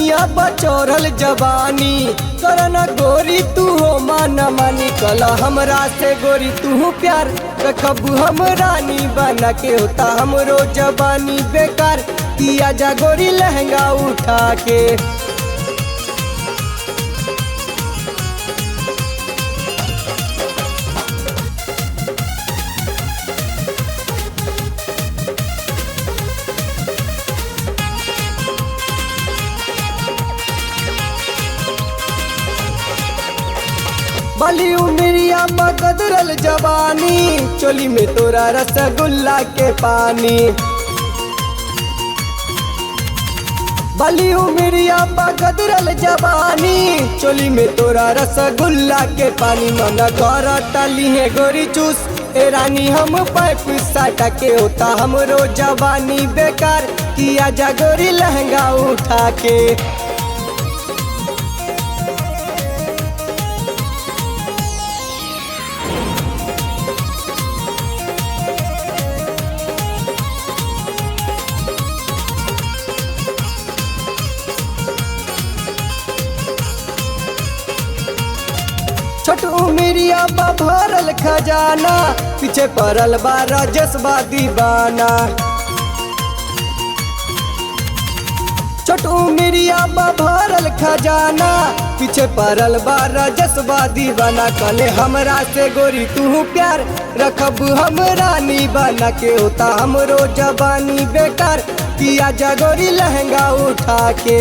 धनिया बचौरल जवानी करना गोरी तू हो माना मानी कला हमरा से गोरी तू प्यार रखबू हम रानी बना के होता हमरो जवानी बेकार किया जा गोरी लहंगा उठा के। बाली उमरिया बगदरल जवानी चोली में तोरा रसगुल्ला के पानी। बाली उमरिया बगदरल जवानी चोली में तोरा रसगुल्ला के पानी मन कर टली है गोरी चूस ए रानी हम पाइप साटा के होता हमरो जवानी बेकार किया जा गोरी लहंगा उठा के। छोट उमरिया बा भरल खजाना पीछे पड़ल बा राजसबा दीवाना। छोट उमरिया बा भरल खजाना पीछे पड़ल बा राजसबा दीवाना कले हमरा से गोरी तू प्यार रखब हम रानी बना के होता हमरो जवानी बेकार किया जा गोरी लहंगा उठा के।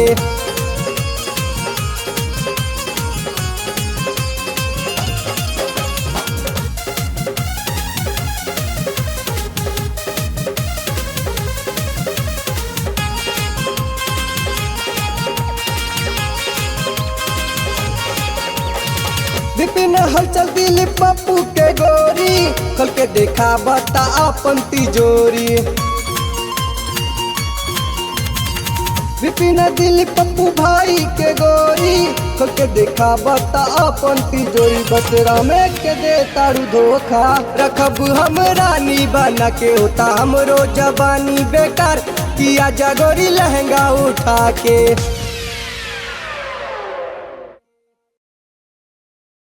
विपिन हलचल दिल पप्पू के गोरी खोल के देखा बता अपन तिजोरी। विपिन दिल पप्पू भाई के गोरी खोल के देखा बता अपन तिजोरी बस रामे के दे तारू धोखा रखब हम रानी बना के होता हमरो जवानी बेकार किया जा गोरी लहंगा उठा के।